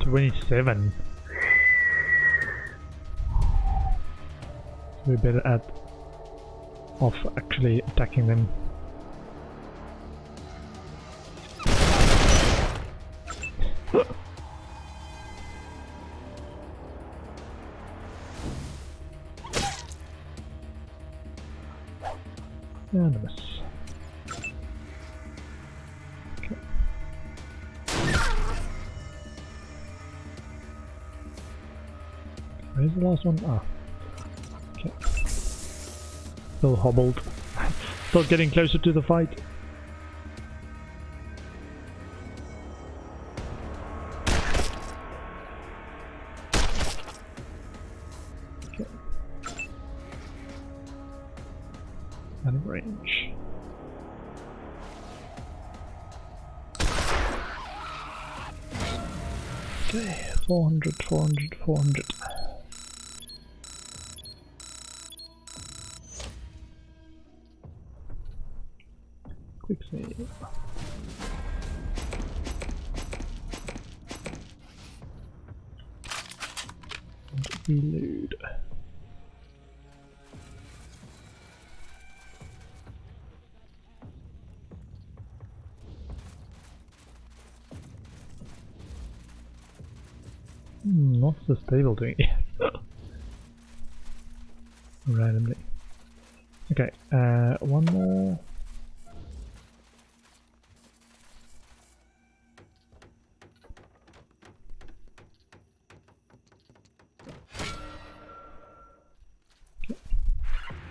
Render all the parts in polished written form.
27. So we're better at of actually attacking them. And a miss. Okay. Where's the last one? Ah. Okay. Still hobbled. Still getting closer to the fight. Okay. Out of range. Okay, 400, 400, 400. Quick save. And reload. What's this table doing? Randomly. Okay, one more.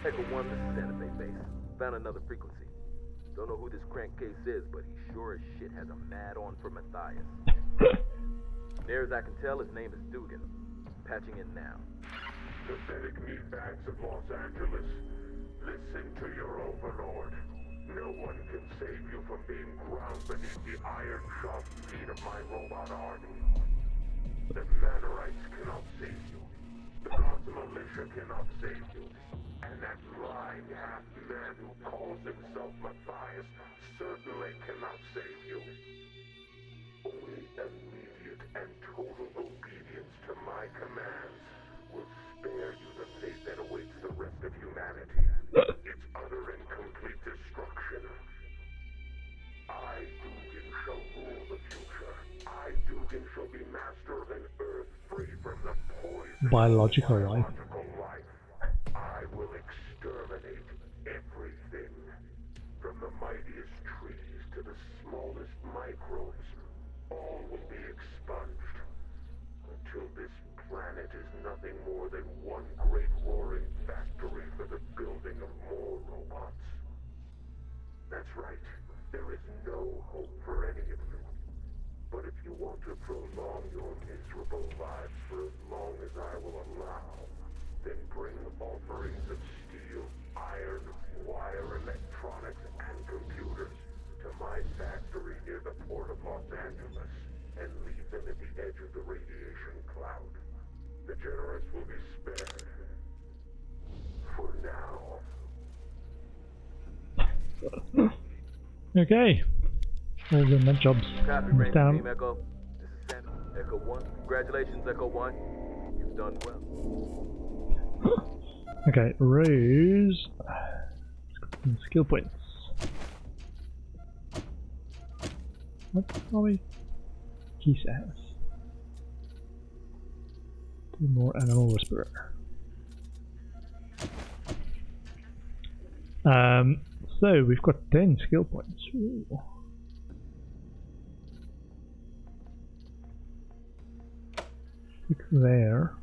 Echo 1, this is Santa Fe base. Found another frequency. Don't know who this crankcase is, but he sure as shit has a mad-on for Matthias. Near as I can tell, his name is Dugan. Patching in now. Pathetic meatbags of Los Angeles. Listen to your overlord. No one can save you from being ground beneath the iron-shod feet of my robot army. The Manorites cannot save you. The God's militia cannot save you. And that lying half-man who calls himself Matthias certainly cannot save you. Only immediate and total obedience to my commands will spare you the fate that awaits the rest of humanity. Its utter and complete destruction. I, Dugan, shall rule the future. I, Dugan, shall be master of an earth free from the poison Biological of life. biological life. I will exterminate everything. From the mightiest trees to the smallest microbes. All will be expunged. Until this planet is nothing more than one great roaring factory for the building of more robots. That's right. There is no hope for any of you. But if you want to prolong your miserable lives for as long as I will allow, then bring offerings of steel, iron, wire, electronics, and computers to my factory near the port of Los Angeles, and leave them at the edge of the radiation cloud. The generous will be spared. For now. Okay. All the nut jobs. Copy, Ranger Team Echo. This is Santa. Echo 1. Congratulations, Echo 1. You've done well. Okay, Rose. Skill points. What are we? Key says. 2 more animal whisperer. So we've got 10 skill points. Ooh. Six there.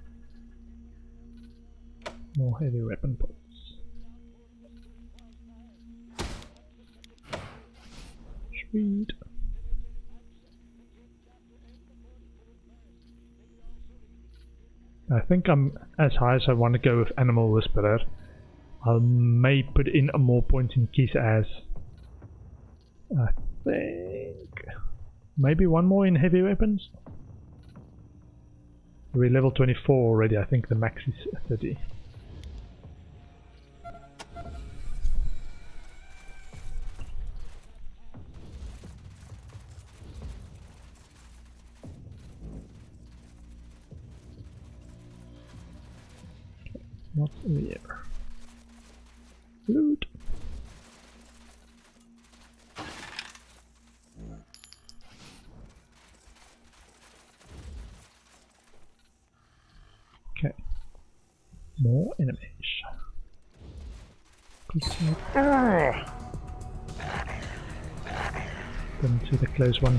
More heavy weapon points. Sweet. I think I'm as high as I want to go with Animal Whisperer. I may put in a more points in Keys as. I think maybe one more in heavy weapons. We're level 24 already. I think the max is 30. What's there? Loot. Okay. More enemies. Come to the close one.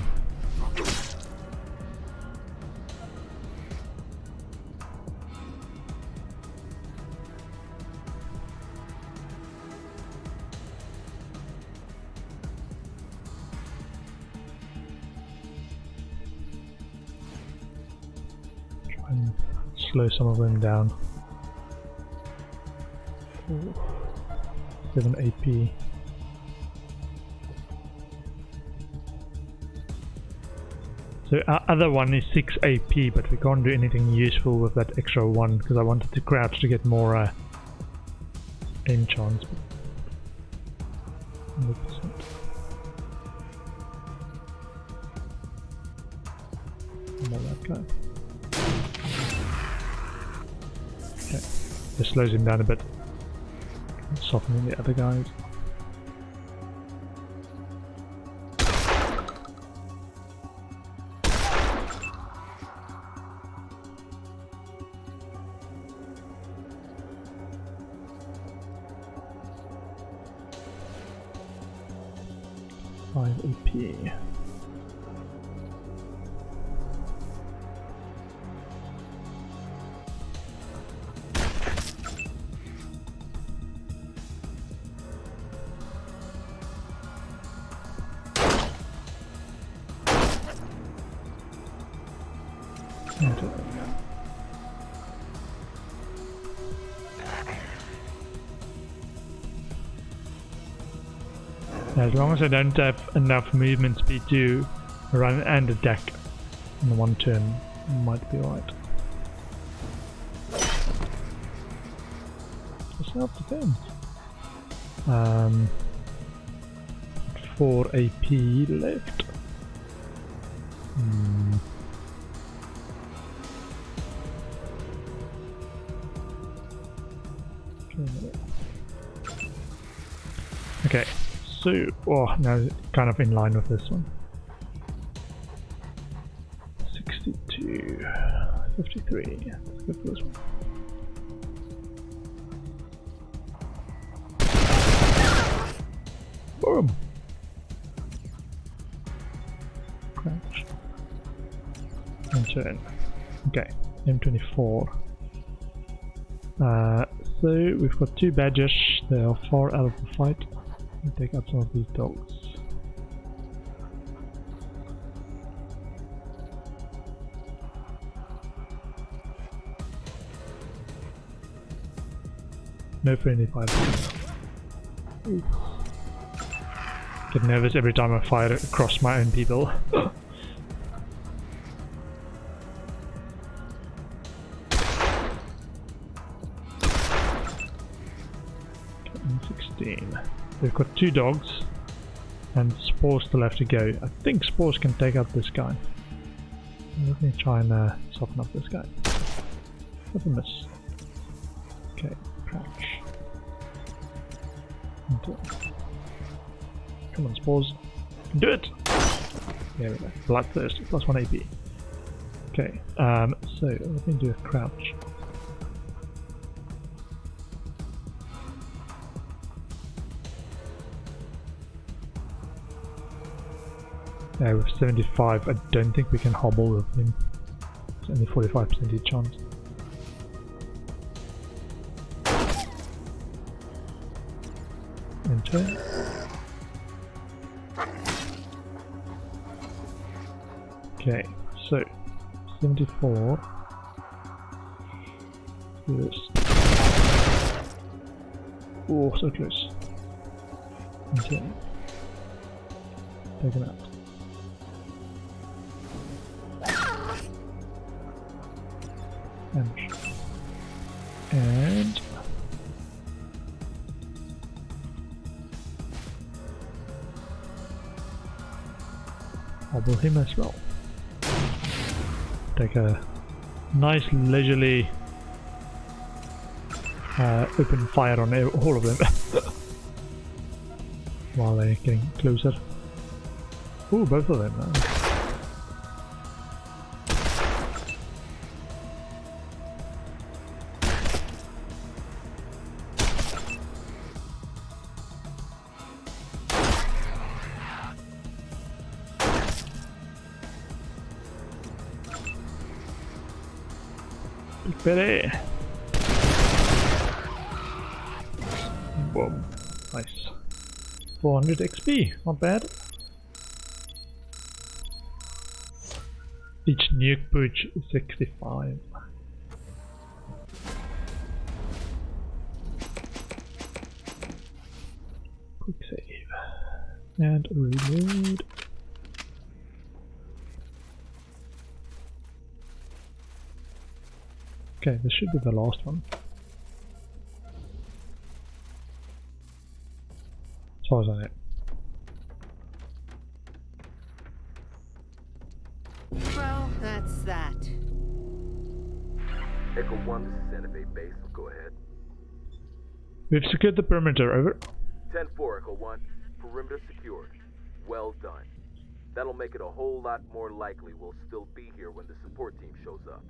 Try and slow some of them down. Ooh. 7 AP. So our other one is 6 AP, but we can't do anything useful with that extra one because I wanted to crouch to get more aim chance. 100%. More that guy. Okay, this slows him down a bit. Softening the other guys. AP. As long as I don't have enough movement speed to run and attack in one turn, might be alright. Self-defense. 4 AP left. Okay. So, oh, now kind of in line with this one. 62, 53. Let's go for this one. Boom! Crouch. And turn. Okay, M24. So we've got 2 badgers. They are far out of the fight. Take out some of these dogs. No friendly fire. Ooh. Get nervous every time I fire across my own people. 16. We've got 2 dogs, and Spore still have to go. I think Spores can take out this guy. Let me try and soften up this guy. That's a miss. Okay, crouch. Come on, Spores. Do it! There we go. Bloodthirst, plus 1 AP. Okay, so let me do a crouch. Yeah, with 75, I don't think we can hobble with him. It's only 45% chance. Enter. Okay, so 74. Yes. Oh, so close. Enter. Take him out. And hobble him as well. Take a nice leisurely open fire on all of them while they're getting closer. Ooh, both of them. Big Betty. Boom. Nice. 400 XP, not bad. Each nuke push is 65. Quick save. And reload. Okay, this should be the last one. As far as I know. Well, that's that. Echo 1, this is Santa Fe Base. Go ahead. We've secured the perimeter, over. 10-4, Echo 1. Perimeter secured. Well done. That'll make it a whole lot more likely we'll still be here when the support team shows up.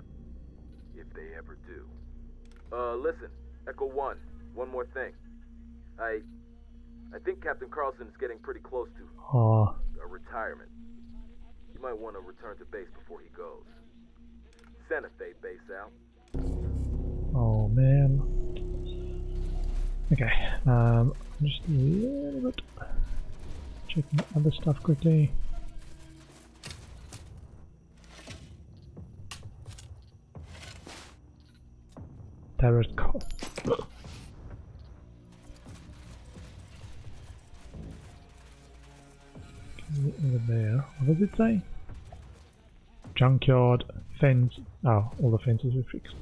If they ever do. Listen, Echo 1, one more thing. I think Captain Carlson's getting pretty close to a retirement. You might want to return to base before he goes. Santa Fe Base out. Oh man. Okay, just a little bit. Checking other stuff quickly. Turret car. Over there. What does it say? Junkyard, fence. Oh, all the fences are fixed.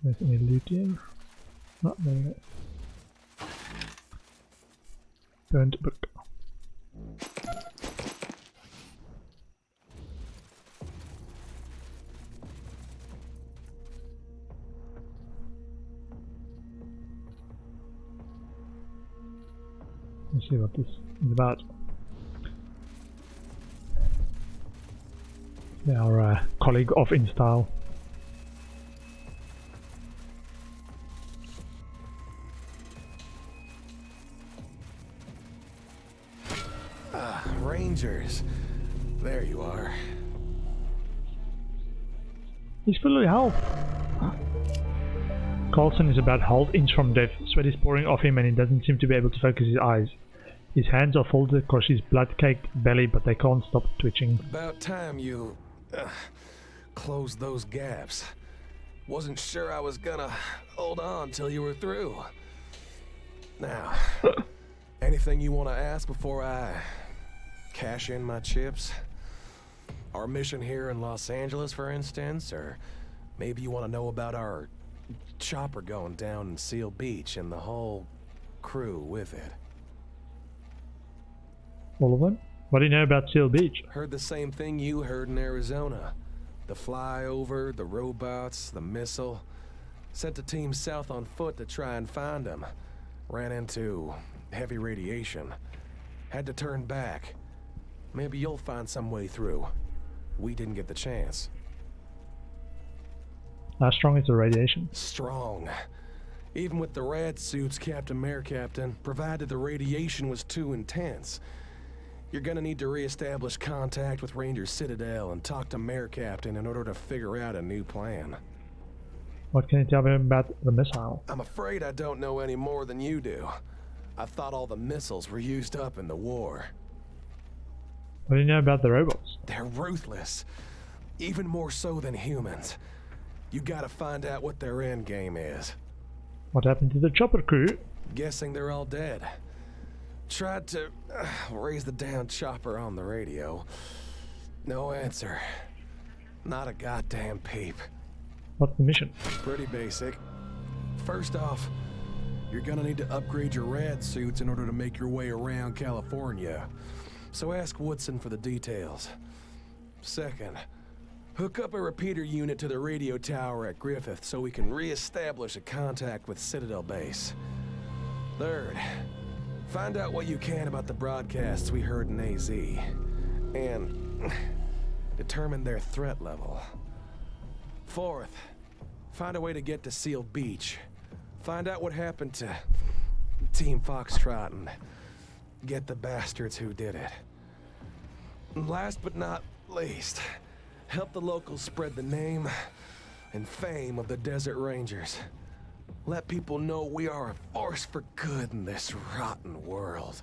There's any loot here? Not there. Burnt book. Let's see what this is about. Our colleague of InStyle. Rangers, there you are. He's full of health. Carlson is about half inch from death. Sweat is pouring off him and he doesn't seem to be able to focus his eyes. His hands are folded across his blood-caked belly, but they can't stop twitching. About time you closed those gaps. Wasn't sure I was gonna hold on till you were through. Now, anything you want to ask before I cash in my chips? Our mission here in Los Angeles, for instance, or maybe you want to know about our chopper going down in Seal Beach and the whole crew with it. All of them? What do you know about Seal Beach? Heard the same thing you heard in Arizona. The flyover, the robots, the missile. Sent a team south on foot to try and find them. Ran into heavy radiation. Had to turn back. Maybe you'll find some way through. We didn't get the chance. How strong is the radiation? Strong. Even with the rad suits, Captain Mayor Captain, provided the radiation was too intense. You're gonna need to re-establish contact with Ranger Citadel and talk to Mayor Captain in order to figure out a new plan. What can you tell me about the missile? I'm afraid I don't know any more than you do. I thought all the missiles were used up in the war. What do you know about the robots? They're ruthless. Even more so than humans. You gotta find out what their end game is. What happened to the chopper crew? Guessing they're all dead. Tried to raise the damn chopper on the radio. No answer. Not a goddamn peep. What's the mission? Pretty basic. First off, you're gonna need to upgrade your rad suits in order to make your way around California. So ask Woodson for the details. Second, hook up a repeater unit to the radio tower at Griffith so we can re-establish a contact with Citadel Base. Third, find out what you can about the broadcasts we heard in AZ. And determine their threat level. Fourth, find a way to get to Seal Beach. Find out what happened to Team Foxtrot and get the bastards who did it. And last but not least, help the locals spread the name and fame of the Desert Rangers. Let people know we are a force for good in this rotten world.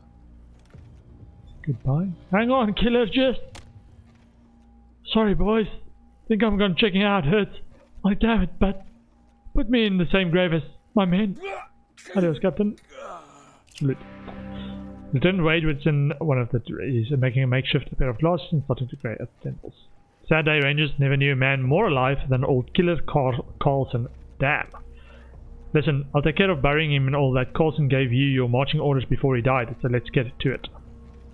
Goodbye. Hang on, killer, just... Sorry, boys. Think I'm gonna check out. Hurts. Like, damn it, but... Put me in the same grave as my men. Adios, Captain. Salute. Lieutenant Wade was in one of the trees, making a makeshift pair of glasses and starting to grey at the temples. Sad day, Rangers never knew a man more alive than old killer Carlson. Damn. Listen, I'll take care of burying him and all that. Carlson gave you your marching orders before he died, so let's get to it.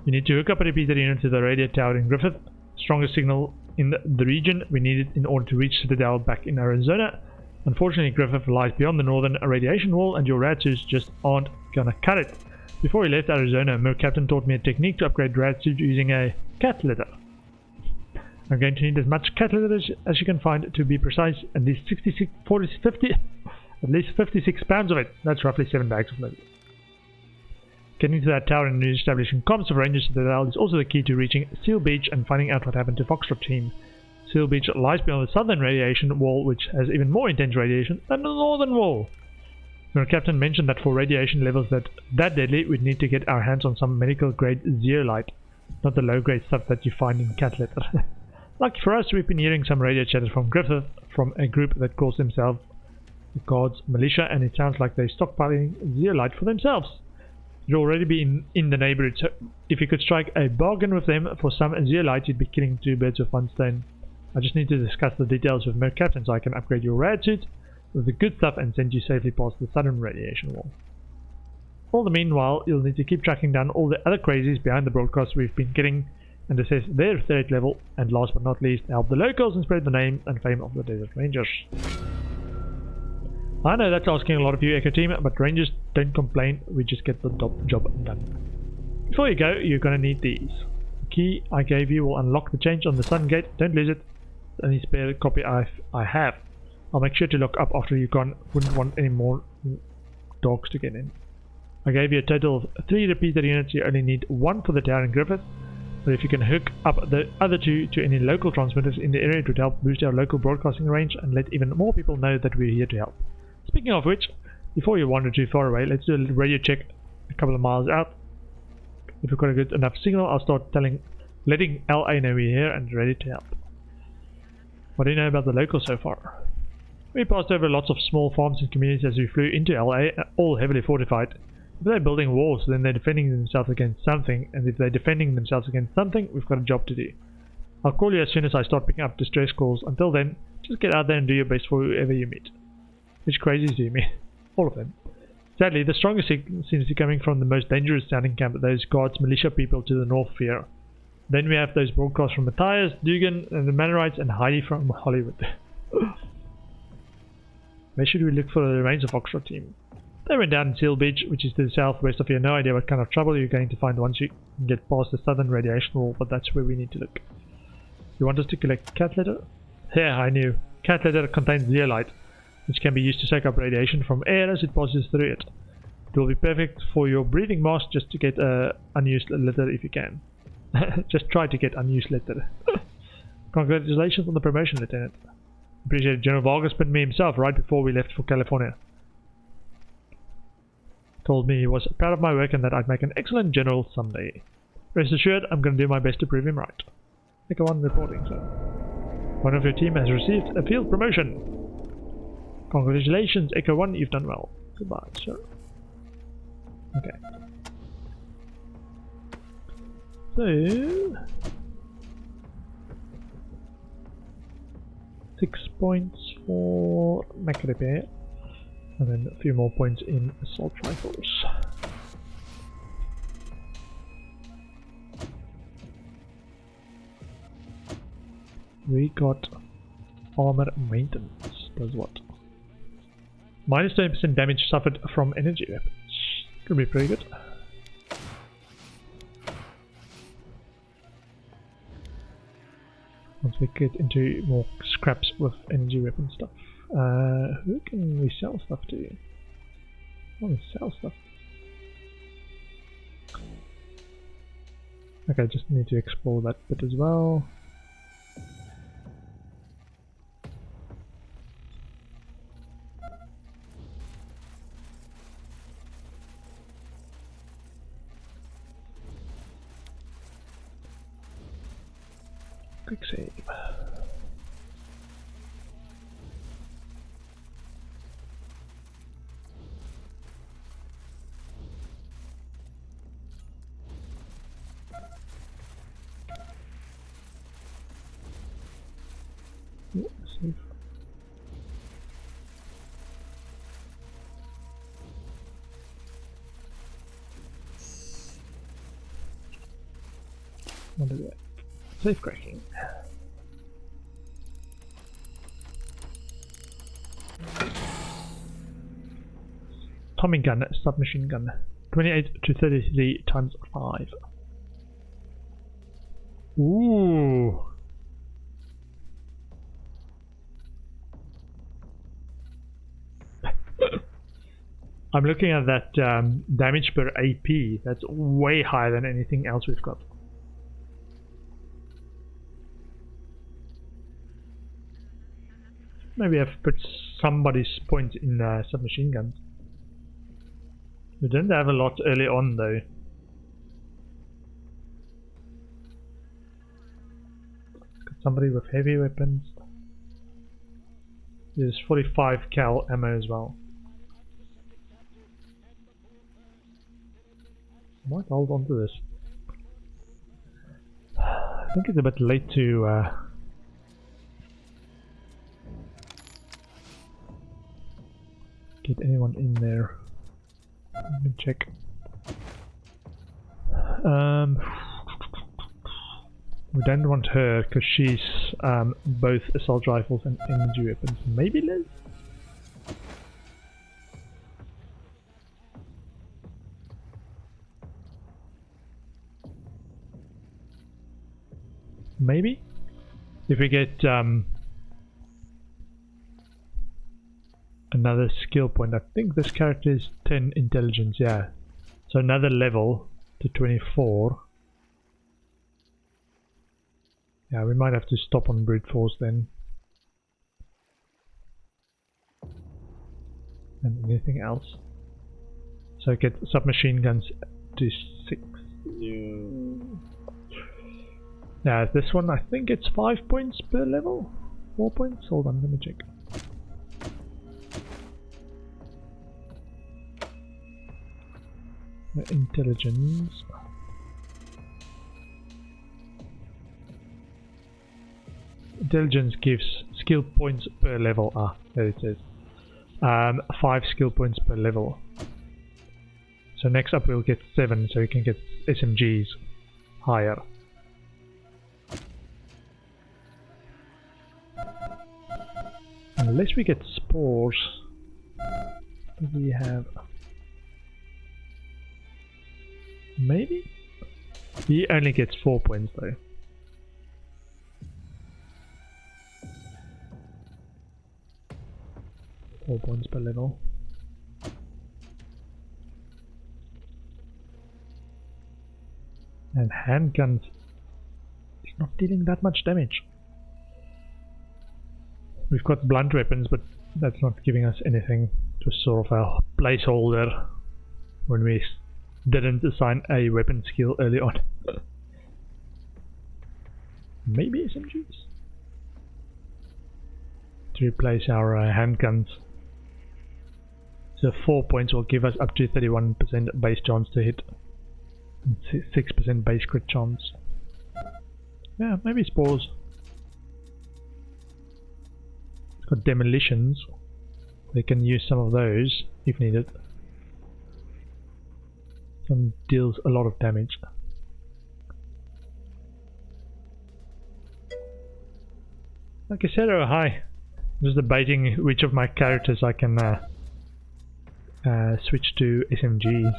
You need to hook up a repeater unit to the radio tower in Griffith. Strongest signal in the region we need it in order to reach Citadel back in Arizona. Unfortunately, Griffith lies beyond the northern radiation wall and your rad suits just aren't gonna cut it. Before he left Arizona, Mer Captain taught me a technique to upgrade rad suit using a cat litter. I'm going to need as much cat litter as you can find, to be precise, at least 56 pounds of it. That's roughly 7 bags of litter. Getting to that tower and establishing comms of Rangers Citadel is also the key to reaching Seal Beach and finding out what happened to Foxtrot team. Seal Beach lies beyond the southern radiation wall, which has even more intense radiation than the northern wall. Your captain mentioned that for radiation levels that deadly, we'd need to get our hands on some medical grade zeolite, not the low grade stuff that you find in cat litter. Lucky for us, we've been hearing some radio chatter from Griffith from a group that calls themselves the Guards Militia, and it sounds like they're stockpiling zeolite for themselves. You'd already be in the neighborhood, so if you could strike a bargain with them for some zeolite, you'd be killing 2 birds with 1 stone. I just need to discuss the details with Mer Captain so I can upgrade your rad suit with the good stuff and send you safely past the southern radiation wall. All the meanwhile, you'll need to keep tracking down all the other crazies behind the broadcasts we've been getting and assess their threat level, and last but not least, help the locals and spread the name and fame of the Desert Rangers. I know that's asking a lot of you, Echo Team, but Rangers don't complain, we just get the job done. Before you go, you're gonna need these. The key I gave you will unlock the change on the sun gate, don't lose it. The only spare copy I have. I'll make sure to lock up after you're gone, wouldn't want any more dogs to get in. I gave you a total of 3 repeater units, you only need 1 for the tower in Griffith, but if you can hook up the other 2 to any local transmitters in the area, it would help boost our local broadcasting range and let even more people know that we're here to help. Speaking of which, before you wander too far away, let's do a little radio check a couple of miles out. If we've got a good enough signal, I'll start letting LA know we're here and ready to help. What do you know about the locals so far? We passed over lots of small farms and communities as we flew into LA, all heavily fortified. If they're building walls, then they're defending themselves against something, and if they're defending themselves against something, we've got a job to do. I'll call you as soon as I start picking up distress calls. Until then, just get out there and do your best for whoever you meet. Which crazies do you mean? All of them. Sadly, the strongest seems to be coming from the most dangerous sounding camp, those Guards Militia people to the north here. Then we have those broadcasts from Matthias, Dugan, and the Mannerites, and Heidi from Hollywood. Where should we look for the remains of Foxtrot team? They went down in Seal Beach, which is to the southwest of here. No idea what kind of trouble you're going to find once you can get past the southern radiation wall, but that's where we need to look. You want us to collect cat litter? Yeah, I knew. Cat litter contains zeolite, which can be used to soak up radiation from air as it passes through it. It will be perfect for your breathing mask, just to get unused litter if you can. Just try to get unused litter. Congratulations on the promotion, Lieutenant. Appreciate it. General Vargas pinned me himself right before we left for California. Told me he was proud of my work and that I'd make an excellent general someday. Rest assured, I'm going to do my best to prove him right. Echo 1 reporting, sir. One of your team has received a field promotion. Congratulations, Echo 1, you've done well. Goodbye, sir. Okay. So... 6 points for mech repair. And then a few more points in assault rifles. We got armor maintenance. Does what? Minus 20% damage suffered from energy weapons. Could be pretty good. Once we get into more scraps with energy weapon stuff. Who can we sell stuff to? I want to sell stuff. Okay, just need to explore that bit as well. Quick save. Yeah, save. What is it? Safe cracking. Tommy gun, submachine gun. 28 to 33 times 5. Ooh. I'm looking at that damage per AP. That's way higher than anything else we've got. Maybe I've put somebody's point in submachine guns. We didn't have a lot early on though. Got somebody with heavy weapons. There's 45 cal ammo as well. Might hold on to this. I think it's a bit late to get anyone in there. Let me check. We don't want her because she's both assault rifles and energy weapons. Maybe Liz? Maybe? If we get another skill point. I think this character is 10 intelligence, yeah. So another level to 24. Yeah, we might have to stop on brute force then. And anything else. So get submachine guns to 6. Yeah, this one I think it's 5 points per level. 4 points? Hold on, let me check. Intelligence. Intelligence gives skill points per level. Ah, there it is. 5 skill points per level. So next up we'll get 7, so you can get SMGs higher. Unless we get spores. What do we have? Maybe? He only gets 4 points though. Four points per level. And handguns is not dealing that much damage. We've got blunt weapons, but that's not giving us anything. Just sort of a placeholder when we didn't assign a weapon skill early on. Maybe SMGs? To replace our handguns. So 4 points will give us up to 31% base chance to hit. And 6% base crit chance. Yeah, maybe spores. It's got demolitions. They can use some of those if needed. Some deals a lot of damage. Like I said, oh hi. I'm just debating which of my characters I can switch to SMGs.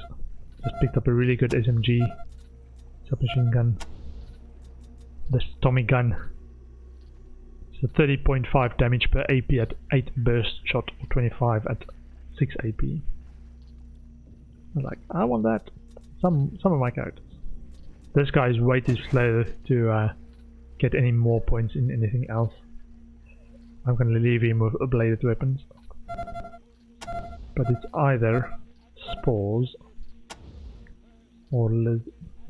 Just picked up a really good SMG submachine gun. This Tommy gun. It's a 30.5 damage per AP at 8 burst shot, or 25 at 6 AP. I'm like, I want that. Some of my characters. This guy is way too slow to get any more points in anything else. I'm gonna leave him with bladed weapons. But it's either spores or Liz,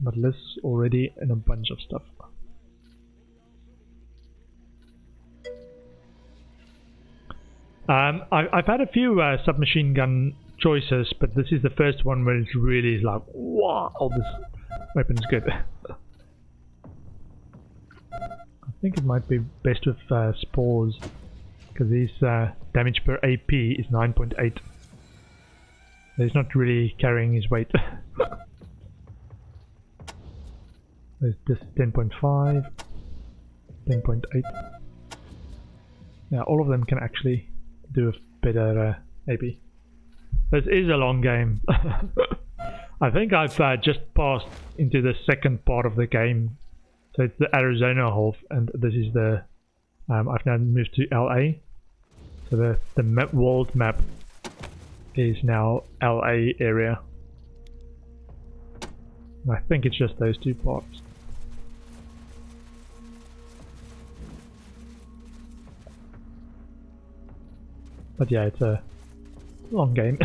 but Liz already in a bunch of stuff. I've had a few submachine gun choices, but this is the first one where it's really like, wow, this weapon's good. I think it might be best with spores, because his damage per AP is 9.8. He's not really carrying his weight. There's this 10.5, 10.8. Yeah, all of them can actually do a better AP. This is a long game. I think I've just passed into the second part of the game. So it's the Arizona half, and this is the... I've now moved to LA. So the world map is now LA area. I think it's just those two parts. But yeah, it's a long game.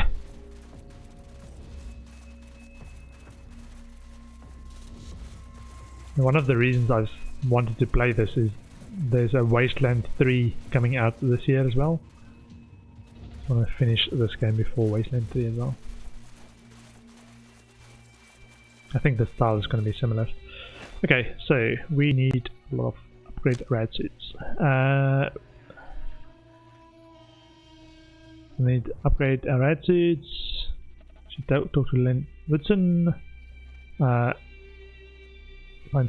One of the reasons I've wanted to play this is there's a Wasteland 3 coming out this year as well. I want to finish this game before Wasteland 3 as well. I think the style is going to be similar. Okay, so we need a lot of upgrade rad suits. We need to upgrade our rad suits. Should talk to Len Woodson. Find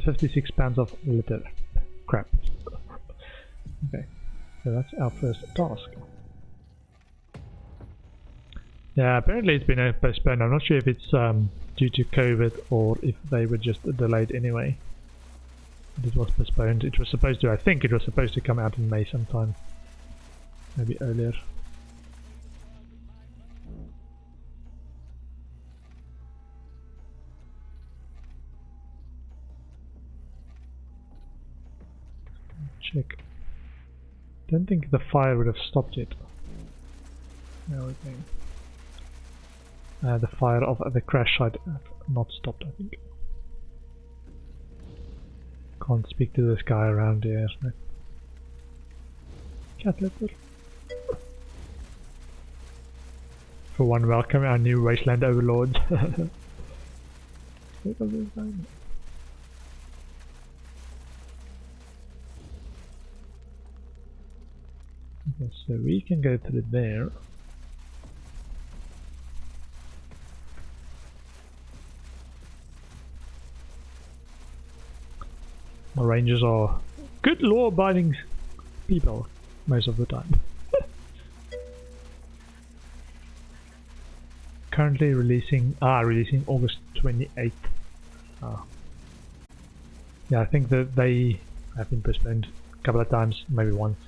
56 pounds of litter. Crap. Okay, so that's our first task. Yeah, apparently it's been postponed. I'm not sure if it's due to COVID or if they were just delayed anyway. But it was postponed. It was supposed to, I think it was supposed to come out in May sometime. Maybe earlier. Check. Don't think the fire would have stopped yet. No, okay. The fire of the crash site not stopped, I think. Can't speak to this guy around here. No. Cat litter. For one, welcome our new Wasteland overlords. Look at this guy. Okay, so we can go through there. My rangers are good law-abiding people most of the time. Currently releasing August 28th. Yeah, I think that they have been postponed a couple of times, maybe once.